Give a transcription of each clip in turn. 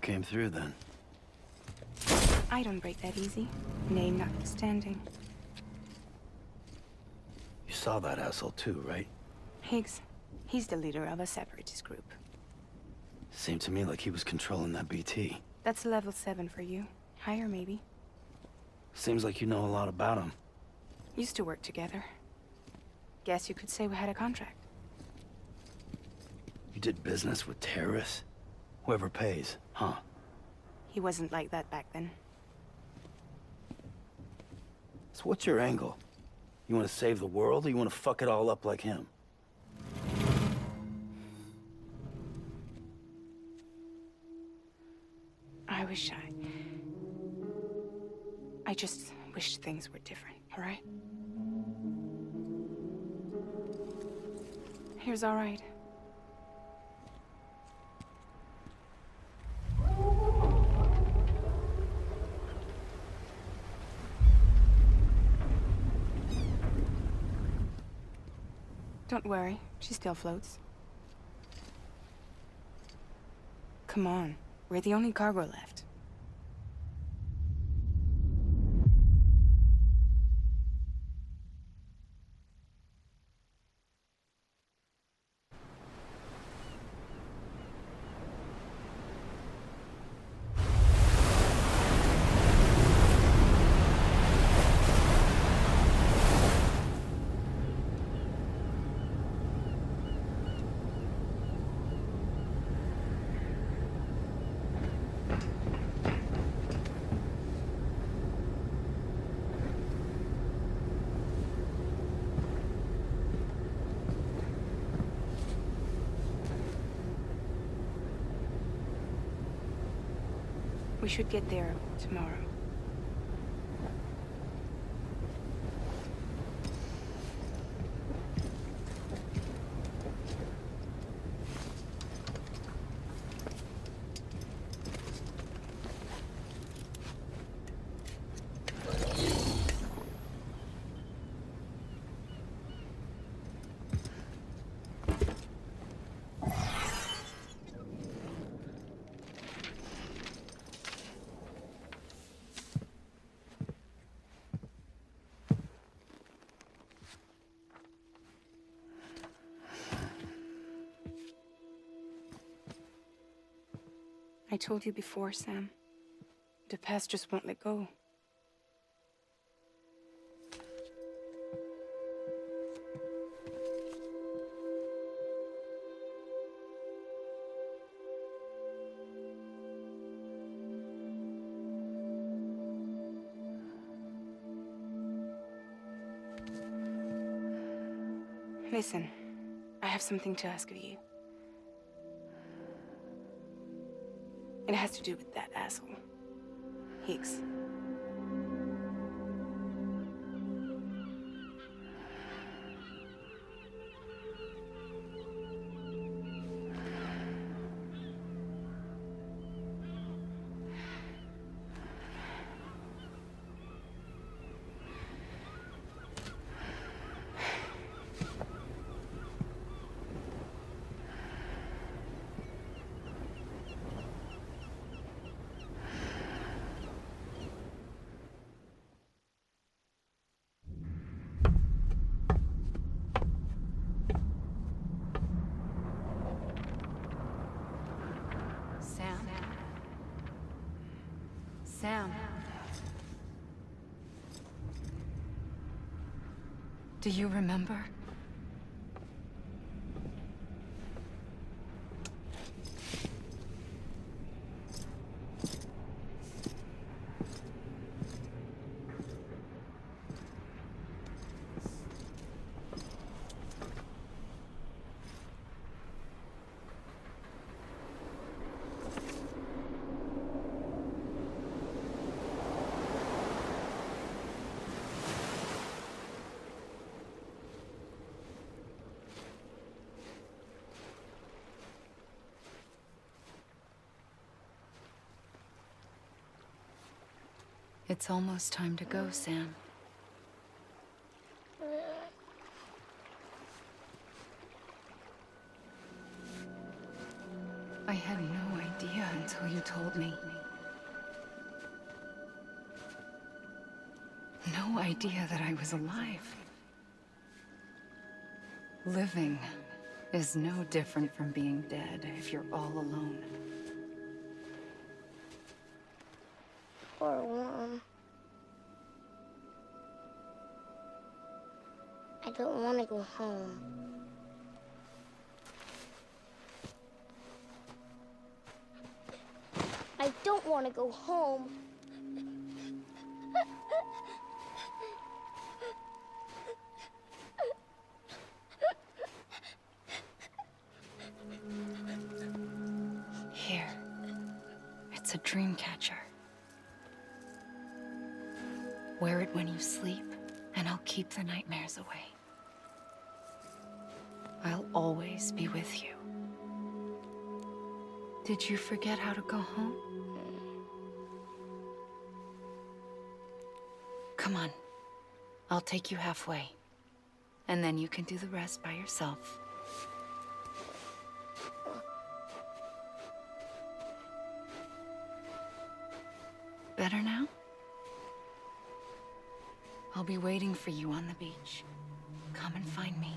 came through then. I don't break that easy. Name notwithstanding. You saw that asshole too, right? Higgs. He's the leader of a separatist group. Seemed to me like he was controlling that BT. That's level 7 for you. Higher, maybe. Seems like you know a lot about him. Used to work together. Guess you could say we had a contract. You did business with terrorists? Whoever pays, huh? He wasn't like that back then. So what's your angle? You want to save the world, or you want to fuck it all up like him? I just wished things were different, all right? Here's all right. Don't worry, she still floats. Come on, we're the only cargo left. We should get there tomorrow. I told you before, Sam. The past just won't let go. Listen, I have something to ask of you. It has to do with that asshole, Higgs. Sam. Do you remember? It's almost time to go, Sam. I had no idea. idea until you told me. No idea that I was alive. Living is no different from being dead if you're all alone. Poor worm. I don't want to go home. I don't want to go home. Here. It's a dream catcher. Wear it when you sleep, and I'll keep the nightmares away. I'll always be with you. Did you forget how to go home? Come on. I'll take you halfway. And then you can do the rest by yourself. Better now? I'll be waiting for you on the beach. Come and find me.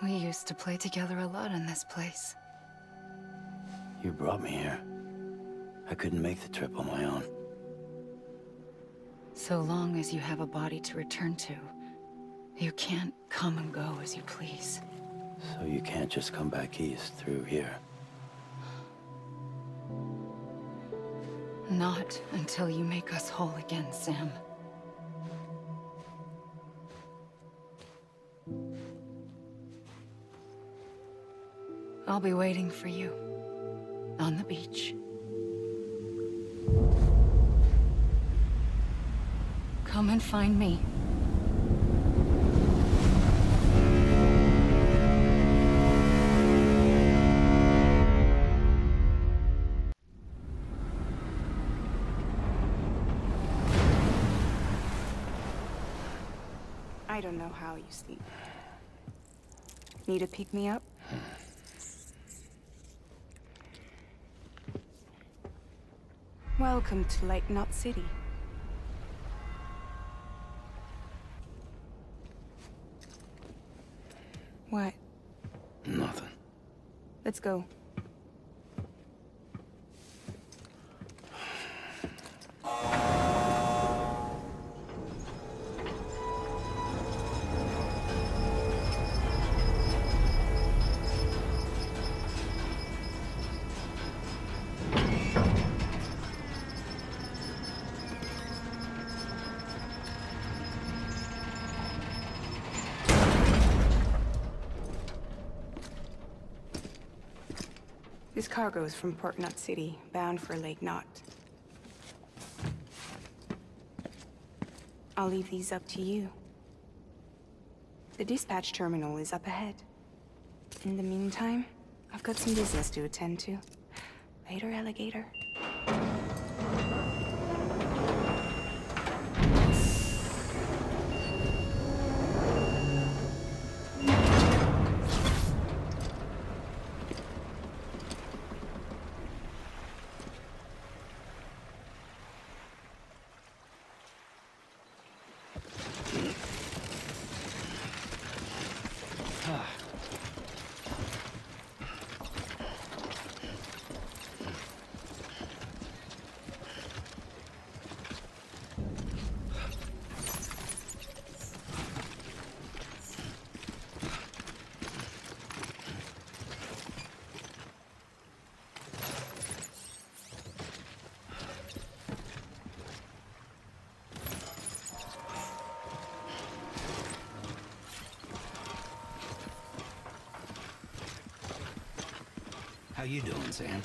We used to play together a lot in this place. You brought me here. I couldn't make the trip on my own. So long as you have a body to return to, you can't come and go as you please. So you can't just come back east through here. Not until you make us whole again, Sam. I'll be waiting for you on the beach. Come and find me. I don't know how you sleep. Need to pick me up? Welcome to Lake Knot City. What? Nothing. Let's go. This cargo is from Port Knot City, bound for Lake Knot. I'll leave these up to you. The dispatch terminal is up ahead. In the meantime, I've got some business to attend to. Later, alligator. How you doing, Sam?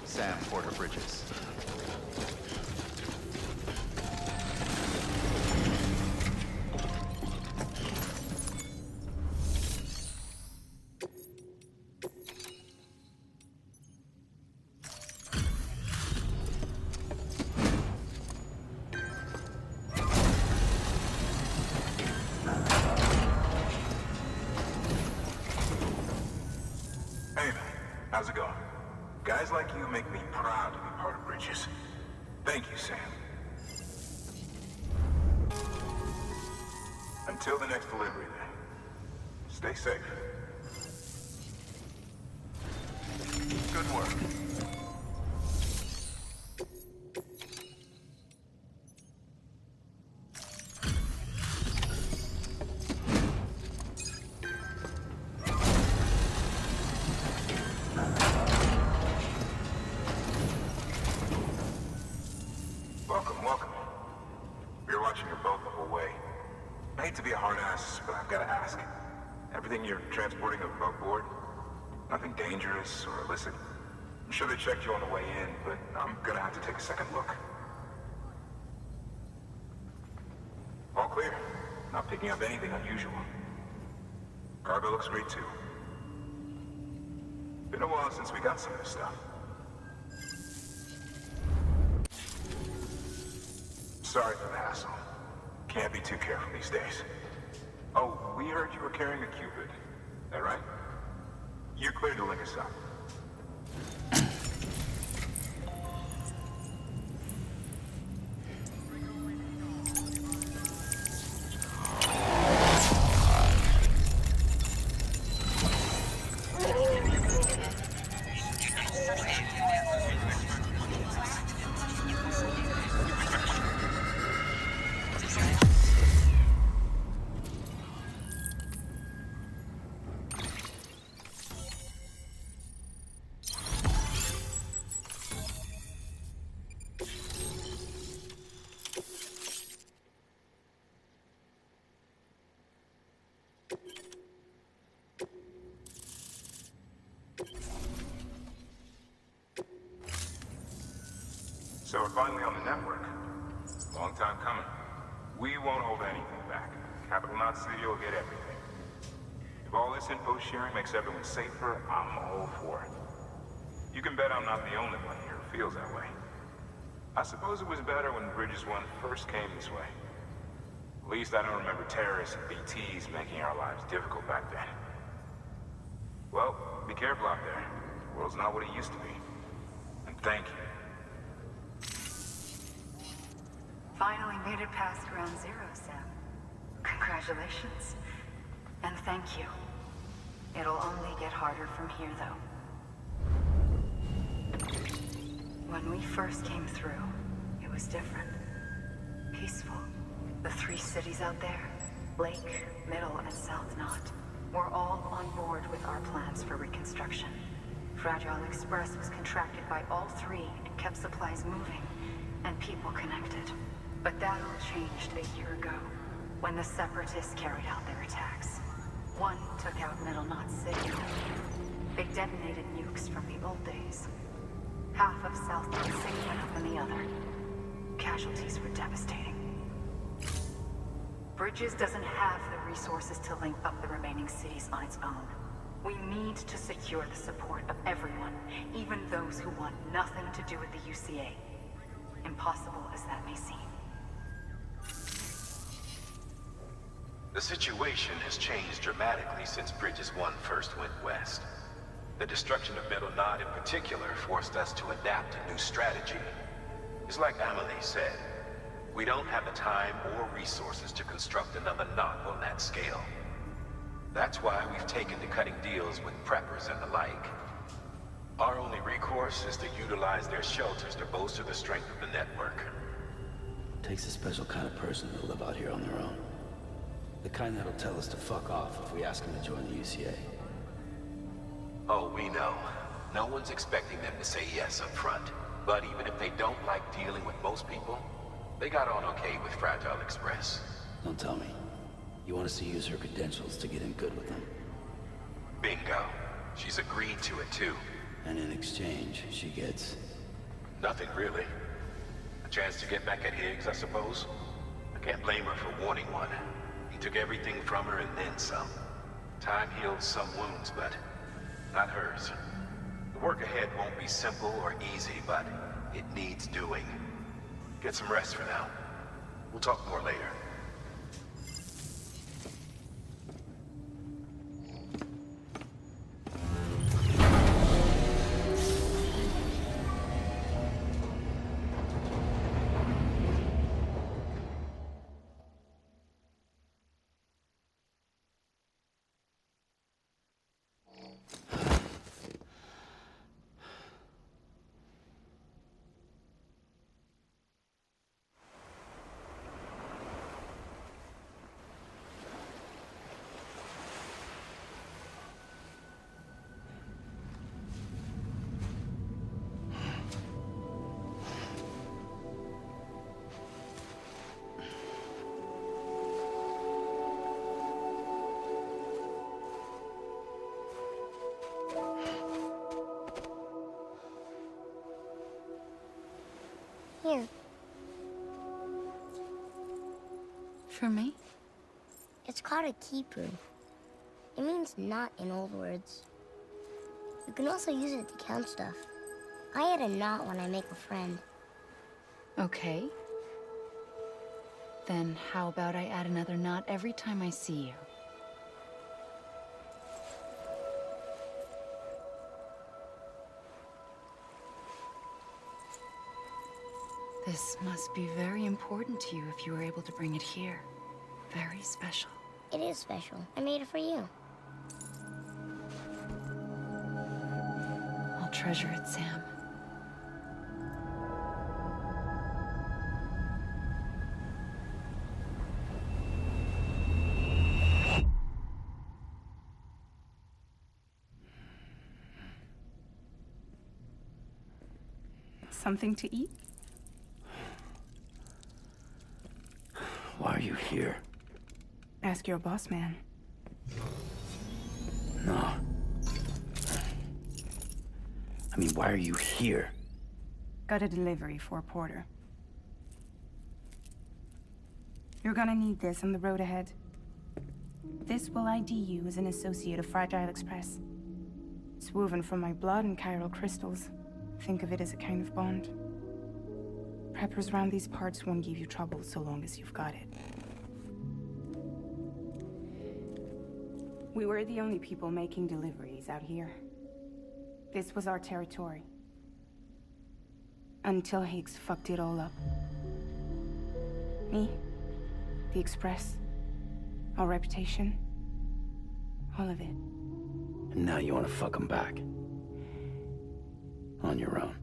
Sam Porter Bridges. Hey man, how's it going? Guys like you make me proud to be part of Bridges. Thank you, Sam. Until the next delivery then. Stay safe. Good work. Welcome. We were watching your boat the whole way. I hate to be a hard ass, but I've got to ask. Everything you're transporting above board? Nothing dangerous or illicit? I'm sure they checked you on the way in, but I'm gonna have to take a second look. All clear. Not picking up anything unusual. Cargo looks great too. Been a while since we got some of this stuff. Sorry for the hassle. Can't be too careful these days. Oh, we heard you were carrying a Cupid. That right? You're clear to link us up. So we're finally on the network. Long time coming. We won't hold anything back. Capital Knot City will get everything. If all this info sharing makes everyone safer, I'm all for it. You can bet I'm not the only one here who feels that way. I suppose it was better when Bridges 1 first came this way. At least I don't remember terrorists and BTs making our lives difficult back then. Well, be careful out there. The world's not what it used to be. And thank you. Finally made it past ground zero, Sam. Congratulations. And thank you. It'll only get harder from here, though. When we first came through, it was different. Peaceful. The 3 cities out there, Lake, Middle, and South Knot, were all on board with our plans for reconstruction. Fragile Express was contracted by all 3 and kept supplies moving, and people connected. But that all changed a year ago, when the Separatists carried out their attacks. One took out Middle Knot City. They detonated nukes from the old days. Half of South Knot City went up in the other. Casualties were devastating. Bridges doesn't have the resources to link up the remaining cities on its own. We need to secure the support of everyone, even those who want nothing to do with the UCA. Impossible as that may seem. The situation has changed dramatically since Bridges 1 first went west. The destruction of Middle Knot in particular forced us to adapt a new strategy. It's like Amelie said, we don't have the time or resources to construct another knot on that scale. That's why we've taken to cutting deals with preppers and the like. Our only recourse is to utilize their shelters to bolster the strength of the network. Takes a special kind of person to live out here on their own. The kind that'll tell us to fuck off if we ask them to join the UCA. Oh, we know. No one's expecting them to say yes up front. But even if they don't like dealing with most people, they got on okay with Fragile Express. Don't tell me. You want us to use her credentials to get in good with them? Bingo. She's agreed to it too. And in exchange, she gets Nothing really. A chance to get back at Higgs, I suppose. I can't blame her for wanting one. He took everything from her and then some. Time heals some wounds, but not hers. The work ahead won't be simple or easy, but it needs doing. Get some rest for now. We'll talk more later. Here. For me? It's called a keeper. It means knot in old words. You can also use it to count stuff. I add a knot when I make a friend. Okay. Then how about I add another knot every time I see you? This must be very important to you if you were able to bring it here. Very special. It is special. I made it for you. I'll treasure it, Sam. Something to eat? Why are you here? Ask your boss man. No. I mean, why are you here? Got a delivery for a porter. You're gonna need this on the road ahead. This will ID you as an associate of Fragile Express. It's woven from my blood and chiral crystals. Think of it as a kind of bond. Preppers around these parts won't give you trouble so long as you've got it. We were the only people making deliveries out here. This was our territory. Until Higgs fucked it all up. Me, the Express, our reputation, all of it. And now you want to fuck them back. On your own.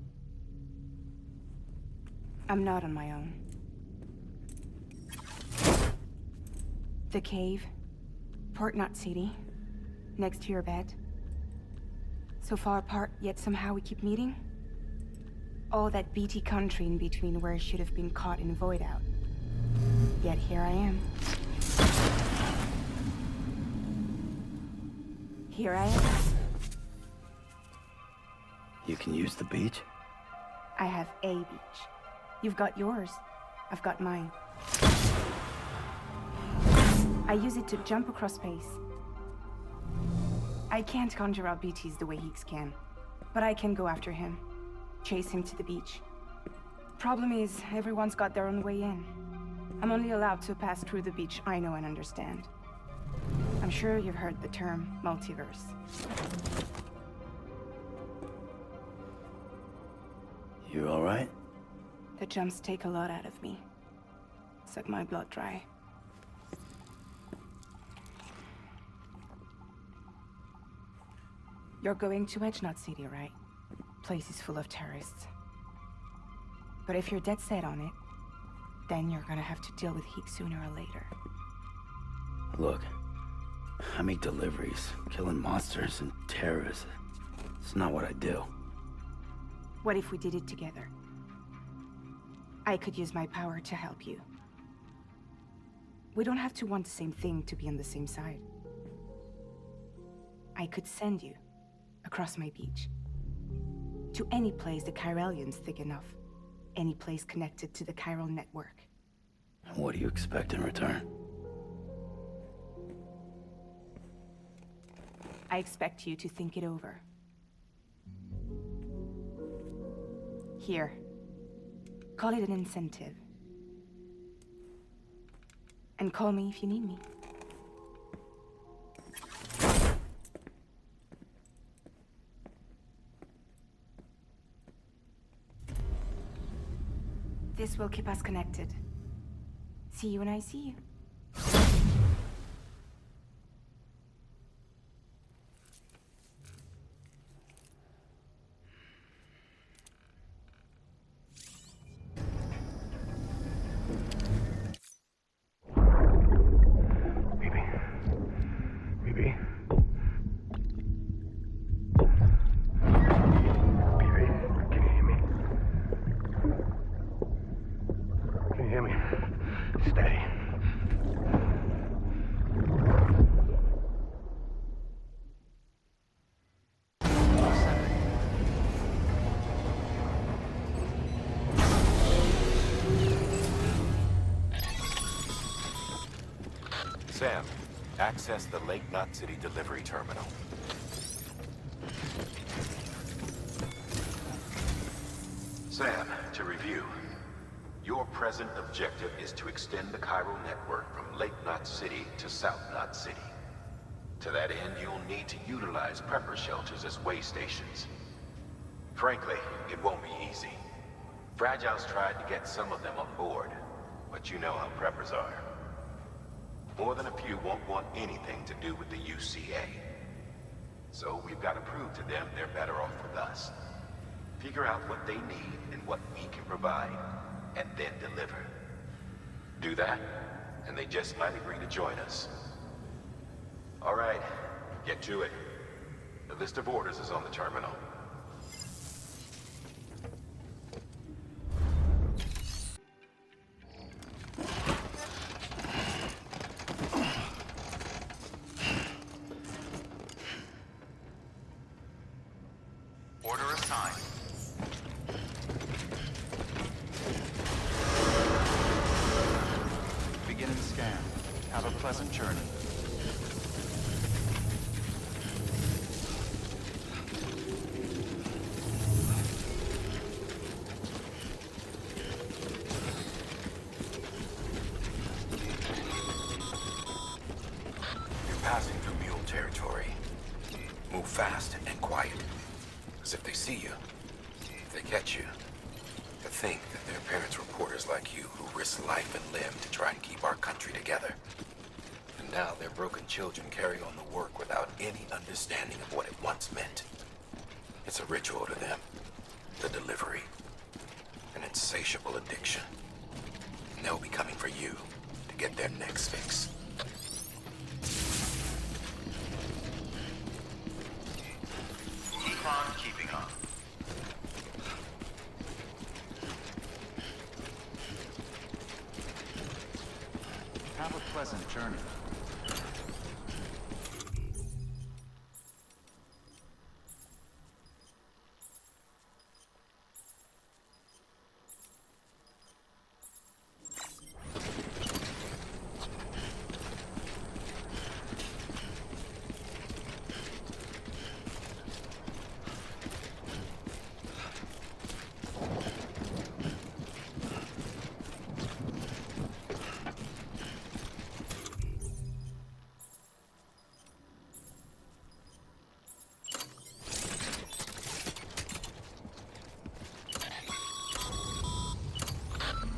I'm not on my own. The cave, Port Knot City, next to your bed. So far apart, yet somehow we keep meeting. All that BT country in between where I should have been caught in void out. Yet here I am. Here I am. You can use the beach? I have a beach. You've got yours. I've got mine. I use it to jump across space. I can't conjure out BTs the way Higgs can, but I can go after him. Chase him to the beach. Problem is, everyone's got their own way in. I'm only allowed to pass through the beach I know and understand. I'm sure you've heard the term multiverse. You all right? The jumps take a lot out of me. Suck my blood dry. You're going to Edge Knot City, right? Place is full of terrorists. But if you're dead set on it, then you're gonna have to deal with Higgs sooner or later. Look, I make deliveries, killing monsters and terrorists. It's not what I do. What if we did it together? I could use my power to help you. We don't have to want the same thing to be on the same side. I could send you across my beach To any place the Chiralian's thick enough. Any place connected to the chiral network. What do you expect in return? I expect you to think it over. Here. Call it an incentive. And call me if you need me. This will keep us connected. See you when I see you. Sam, access the Lake Knot City delivery terminal. Sam, to review. Your present objective is to extend the chiral network from Lake Knot City to South Knot City. To that end, you'll need to utilize prepper shelters as way stations. Frankly, it won't be easy. Fragile's tried to get some of them on board, but you know how preppers are. More than a few won't want anything to do with the UCA. So we've got to prove to them they're better off with us. Figure out what they need and what we can provide, and then deliver. Do that, and they just might agree to join us. All right, get to it. The list of orders is on the terminal. Order assigned. Beginning scan. Have a pleasant journey. You're passing through mule territory. Move fast and quiet. Because if they see you, if they catch you, to think that they're parents reporters like you who risk life and limb to try and keep our country together. And now their broken children carry on the work without any understanding of what it once meant. It's a ritual to them. The delivery. An insatiable addiction. And they'll be coming for you to get their next fix. Keep on keeping on. Have a pleasant journey.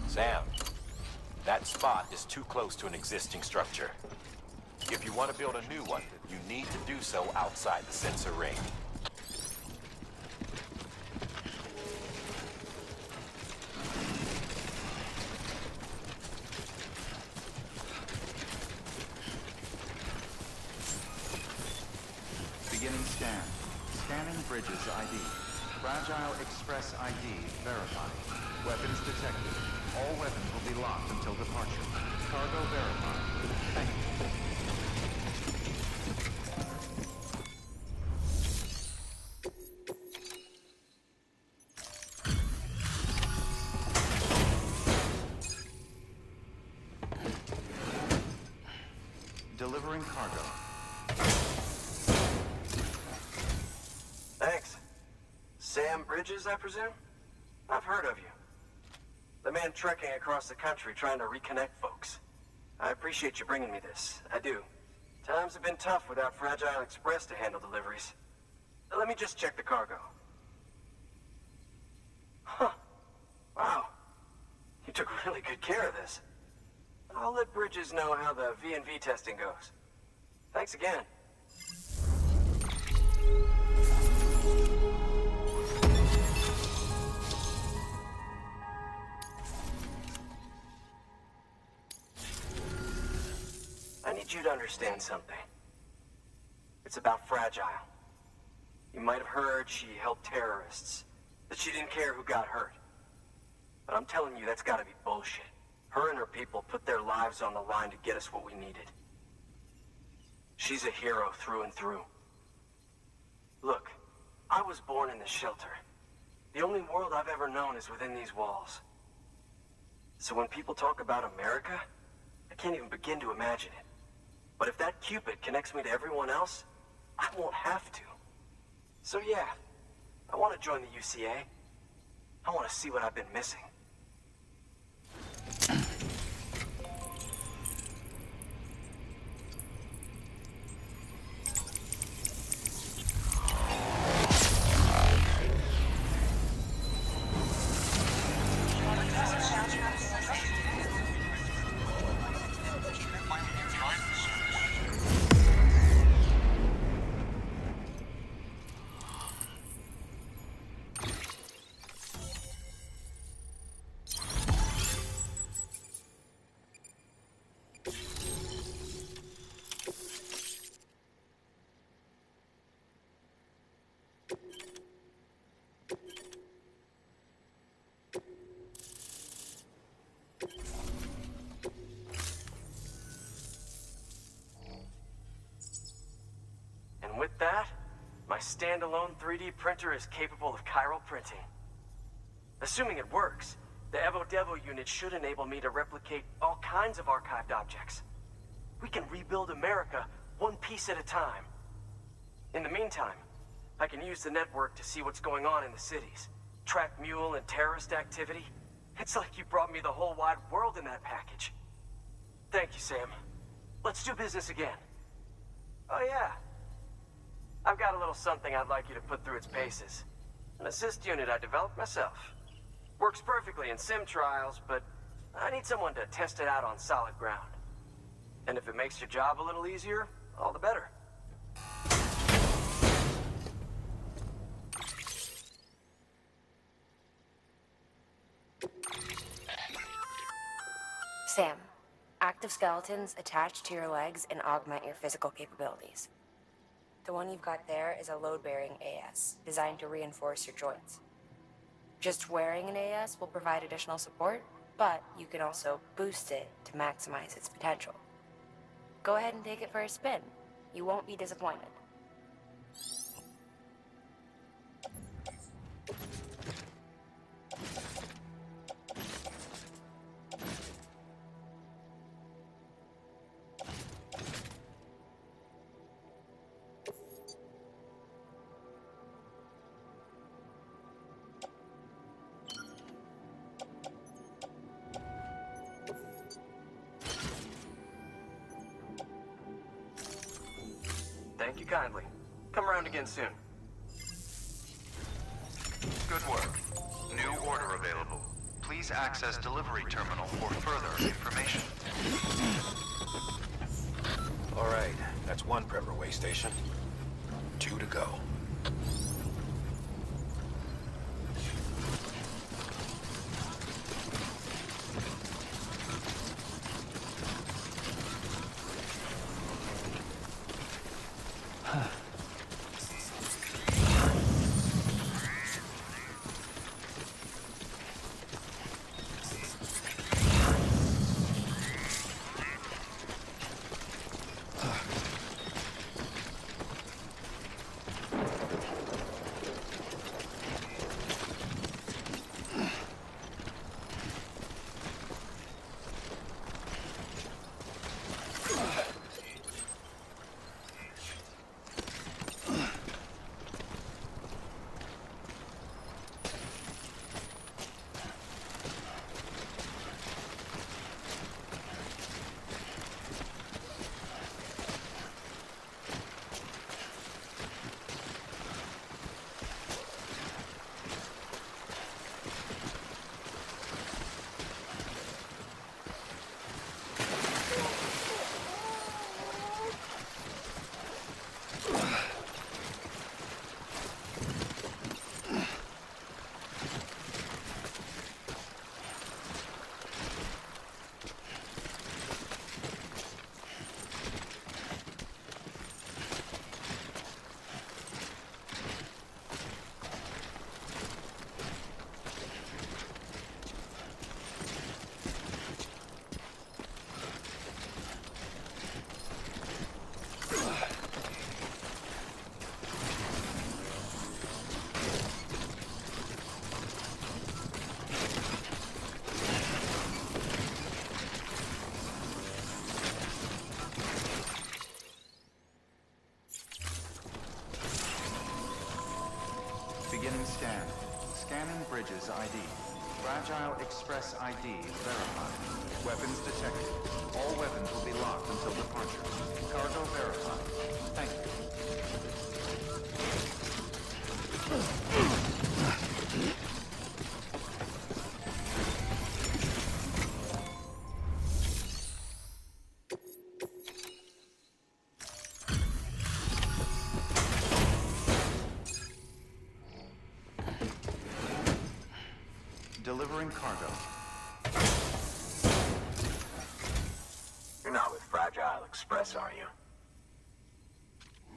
Sam, that spot is too close to an existing structure. If you want to build a new one, you need to do so outside the sensor ring. Beginning scan. Scanning bridges ID. Fragile Express ID verified. Weapons detected. All weapons will be locked until departure. Cargo verified. Thank you. Delivering cargo. Thanks. Sam Bridges, I presume? I've heard of you. The man trekking across the country trying to reconnect folks. I appreciate you bringing me this. I do. Times have been tough without Fragile Express to handle deliveries. Let me just check the cargo. Huh. Wow. You took really good care of this. I'll let Bridges know how the V&V testing goes. Thanks again. I need you to understand something. It's about Fragile. You might have heard she helped terrorists, that she didn't care who got hurt. But I'm telling you, that's gotta be bullshit. Her and her people put their lives on the line to get us what we needed. She's a hero through and through. Look, I was born in this shelter. The only world I've ever known is within these walls. So when people talk about America, I can't even begin to imagine it. But if that Cupid connects me to everyone else, I won't have to. So yeah, I want to join the UCA. I want to see what I've been missing. And with that, my standalone 3D printer is capable of chiral printing. Assuming it works, the Evo Devo unit should enable me to replicate all kinds of archived objects. We can rebuild America one piece at a time. In the meantime, I can use the network to see what's going on in the cities, track mule and terrorist activity. It's like you brought me the whole wide world in that package. Thank you, Sam. Let's do business again. Oh yeah. I've got a little something I'd like you to put through its paces. An assist unit I developed myself. Works perfectly in sim trials, but I need someone to test it out on solid ground. And if it makes your job a little easier, all the better. Sam, active skeletons attach to your legs and augment your physical capabilities. The one you've got there is a load-bearing AS, designed to reinforce your joints. Just wearing an AS will provide additional support, but you can also boost it to maximize its potential. Go ahead and take it for a spin. You won't be disappointed. Thank you kindly. Come around again soon. Good work. New order available. Please access delivery terminal for further information. All right, that's one prepper way station. 2 to go. Bridges ID. Fragile Express ID verified. Weapons detected. All weapons will be locked until departure. Cargo verified. Thank you. Delivering cargo. You're not with Fragile Express, are you?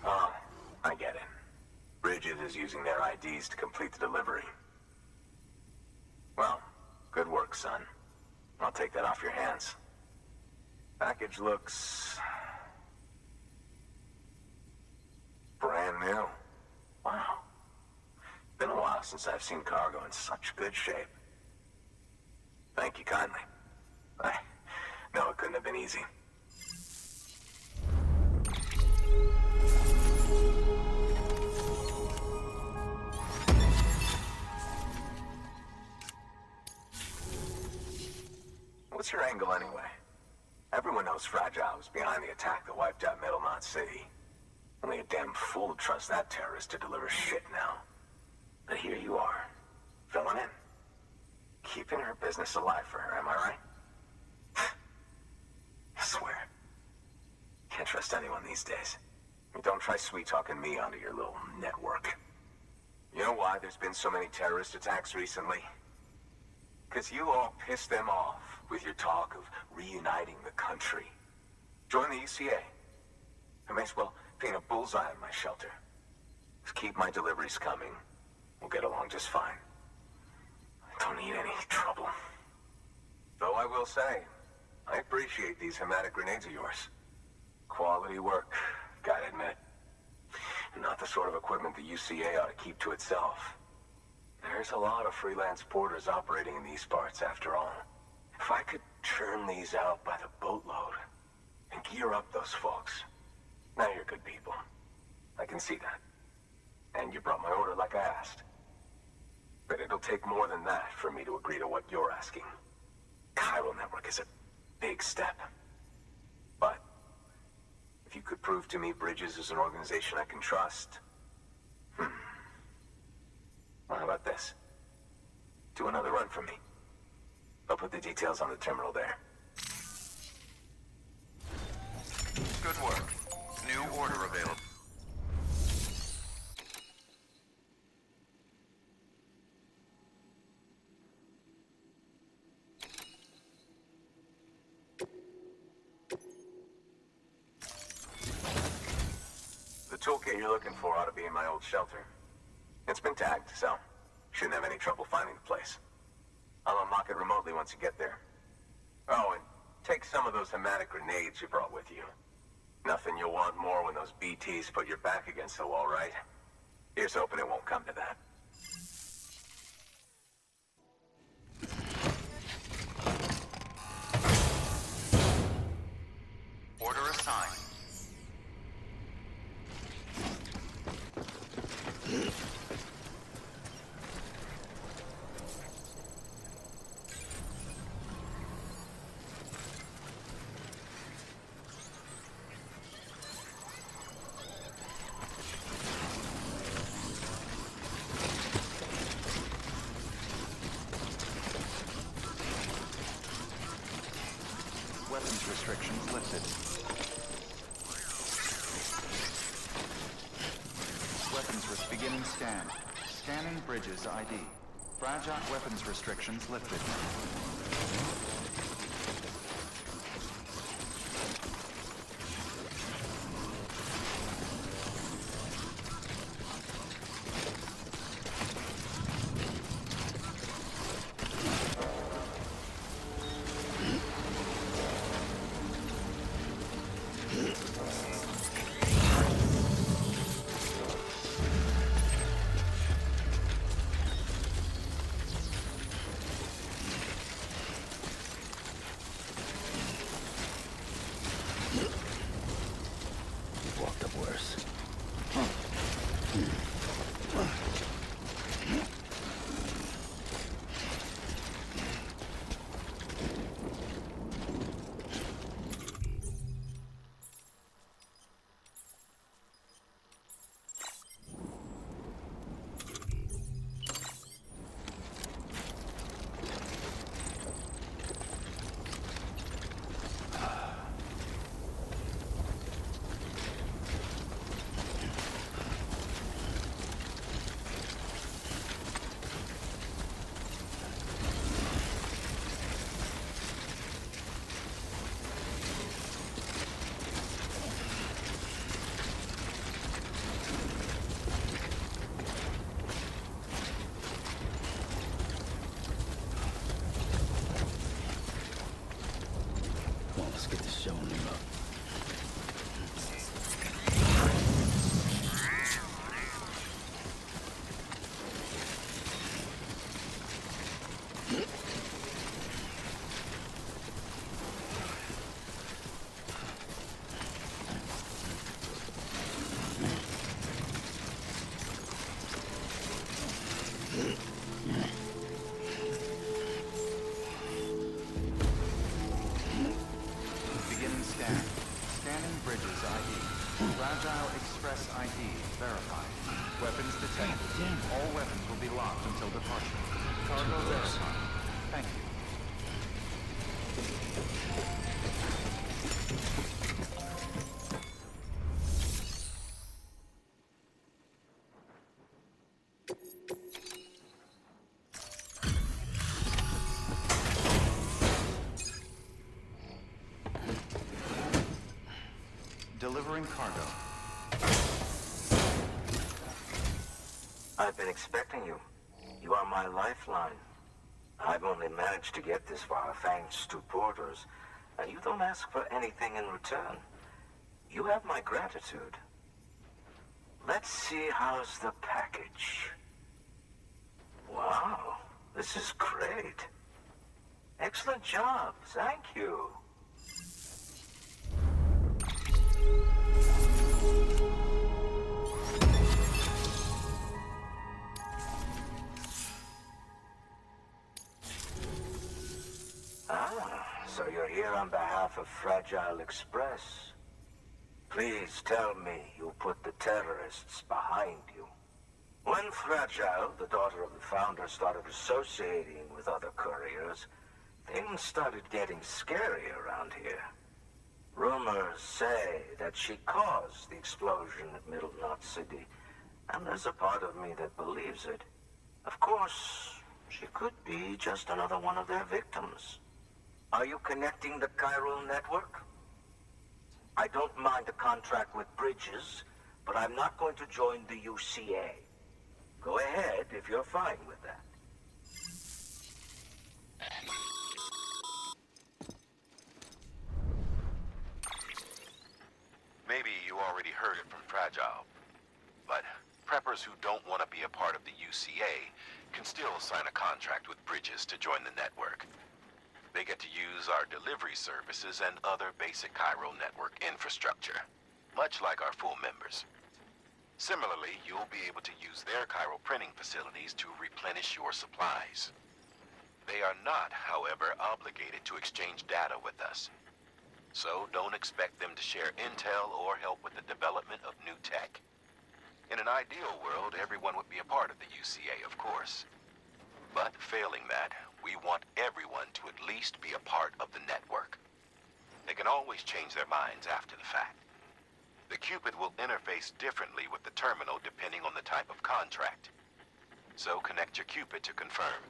Oh, I get it. Bridget is using their IDs to complete the delivery. Well, good work, son. I'll take that off your hands. Package looks... brand new. Wow. Been a while since I've seen cargo in such good shape. Thank you kindly. I know it couldn't have been easy. What's your angle anyway? Everyone knows Fragile was behind the attack that wiped out Middle Knot City. Only a damn fool would trust that terrorist to deliver shit now. But here you are, filling in. Keeping her business alive for her, am I right? I swear. Can't trust anyone these days. Don't try sweet-talking me onto your little network. You know why there's been so many terrorist attacks recently? Because you all pissed them off with your talk of reuniting the country. Join the UCA. I may as well paint a bullseye on my shelter. Just keep my deliveries coming. We'll get along just fine. I don't need any trouble. Though I will say, I appreciate these hematic grenades of yours. Quality work, gotta admit. Not the sort of equipment the UCA ought to keep to itself. There's a lot of freelance porters operating in these parts, after all. If I could churn these out by the boatload and gear up those folks. Now you're good people. I can see that. And you brought my order like I asked. But it'll take more than that for me to agree to what you're asking. Chiral Network is a big step. But if you could prove to me Bridges is an organization I can trust... Well, how about this? Do another run for me. I'll put the details on the terminal there. Good work. New order available. The toolkit you're looking for ought to be in my old shelter. It's been tagged, so shouldn't have any trouble finding the place. I'll unlock it remotely once you get there. Oh, and take some of those hematic grenades you brought with you. Nothing you'll want more when those BTs put your back against the wall, right? Here's hoping it won't come to that. Order assigned. Weapons restrictions lifted. Beginning scan. Scanning Bridges ID. Fragile weapons restrictions lifted. Let's get this showing them up. Beginning scan. Scanning bridges ID. Fragile Express ID verified. Weapons detected. All weapons will be locked until departure. Cargo verified. Thank you. Delivering cargo. I've been expecting you. You are my lifeline. I've only managed to get this far thanks to porters, and you don't ask for anything in return. You have my gratitude. Let's see how's the package. Wow, this is great. Excellent job, thank you. So you're here on behalf of Fragile Express. Please tell me you put the terrorists behind you. When Fragile, the daughter of the founder, started associating with other couriers, things started getting scary around here. Rumors say that she caused the explosion at Middle Knot City, and there's a part of me that believes it. Of course, she could be just another one of their victims. Are you connecting the chiral network? I don't mind a contract with Bridges, but I'm not going to join the UCA. Go ahead if you're fine with that. Maybe you already heard it from Fragile, but preppers who don't want to be a part of the UCA can still sign a contract with Bridges to join the network. They get to use our delivery services and other basic chiral network infrastructure, much like our full members. Similarly, you'll be able to use their chiral printing facilities to replenish your supplies. They are not, however, obligated to exchange data with us. So don't expect them to share intel or help with the development of new tech. In an ideal world, everyone would be a part of the UCA, of course. But failing that, we want everyone to at least be a part of the network. They can always change their minds after the fact. The Cupid will interface differently with the terminal depending on the type of contract. So connect your Cupid to confirm.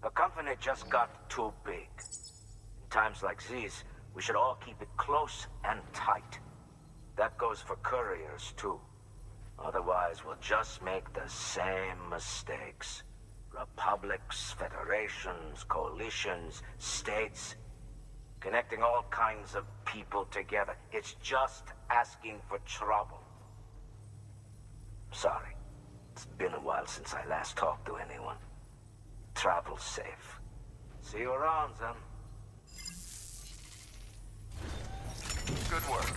The company just got too big. In times like these, we should all keep it close and tight. That goes for couriers, too. Otherwise, we'll just make the same mistakes. Republics, federations, coalitions, states. Connecting all kinds of people together. It's just asking for trouble. Sorry. It's been a while since I last talked to anyone. Travel safe. See you around, then. Good work.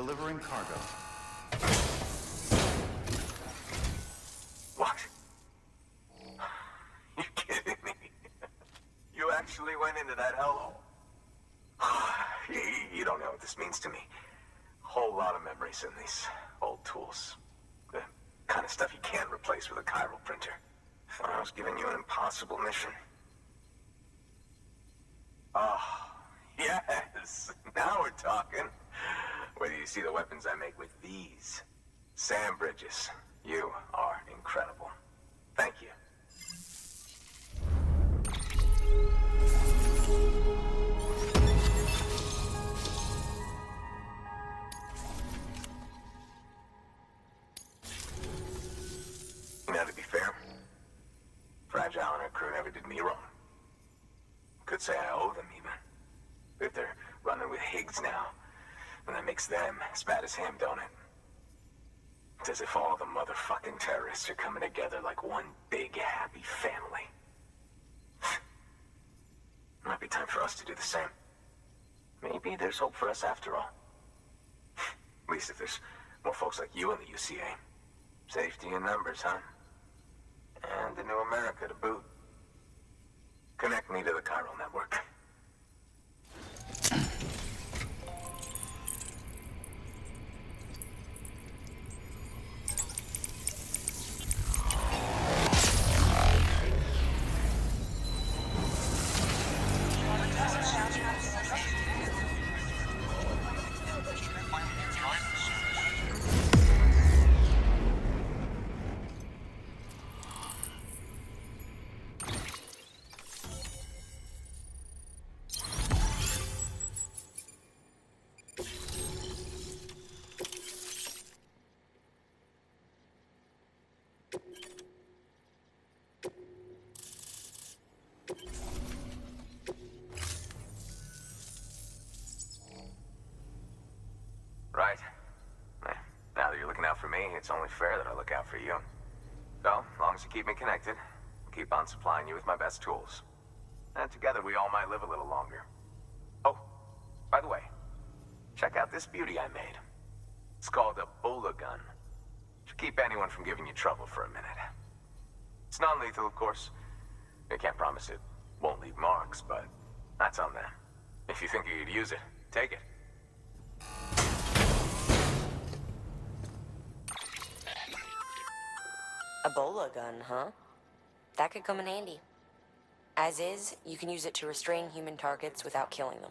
delivering cargo. What? You kidding me? You actually went into that hellhole? You don't know what this means to me. Whole lot of memories in these old tools. The kind of stuff you can't replace with a chiral printer. Thought I was giving you an impossible mission. Oh, yes. Now we're talking. Where do you see the weapons I make with these? Sam Bridges, you are incredible. Thank you. Now, to be fair, Fragile and her crew never did me wrong. Could say I owe them, even. If they're running with Higgs now, and that makes them as bad as him, don't it? It's as if all the motherfucking terrorists are coming together like one big, happy family. Might be time for us to do the same. Maybe there's hope for us after all. At least if there's more folks like you in the UCA. Safety in numbers, huh? And the new America to boot. Connect me to the chiral network. Right. Now that you're looking out for me, it's only fair that I look out for you. So, as long as you keep me connected, I'll keep on supplying you with my best tools. And together we all might live a little longer. Oh, by the way, check out this beauty I made. It's called a Bola gun. Should keep anyone from giving you trouble for a minute. It's non-lethal, of course. I can't promise it won't leave marks, but that's on them. If you think you could use it, take it. A Bola gun, huh? That could come in handy. As is, you can use it to restrain human targets without killing them.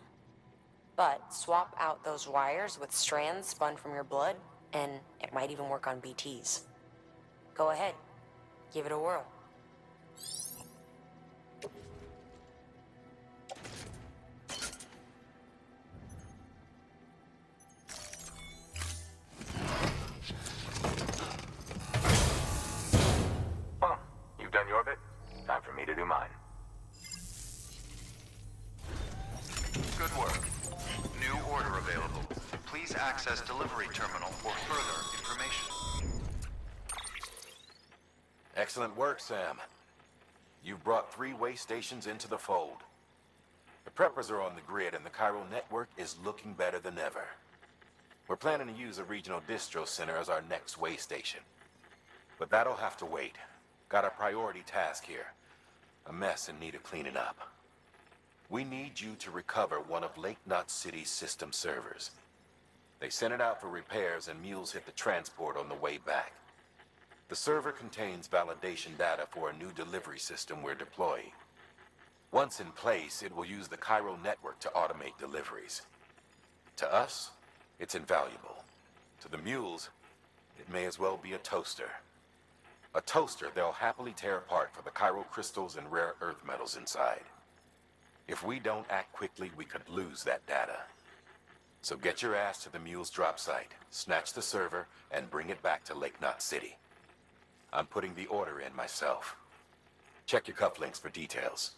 But swap out those wires with strands spun from your blood, and it might even work on BTs. Go ahead. Give it a whirl. Well, you've done your bit. Time for me to do mine. Good work. New order available. Please access delivery terminal for further information. Excellent work, Sam. You've brought 3 way stations into the fold. The preppers are on the grid and the chiral network is looking better than ever. We're planning to use a regional distro center as our next way station. But that'll have to wait. Got a priority task here. A mess in need of cleaning up. We need you to recover one of Lake Knot City's system servers. They sent it out for repairs and mules hit the transport on the way back. The server contains validation data for a new delivery system we're deploying. Once in place, it will use the chiral network to automate deliveries. To us, it's invaluable. To the mules, it may as well be a toaster. A toaster they'll happily tear apart for the chiral crystals and rare earth metals inside. If we don't act quickly, we could lose that data. So get your ass to the mule's drop site, snatch the server, and bring it back to Lake Knot City. I'm putting the order in myself. Check your cufflinks for details.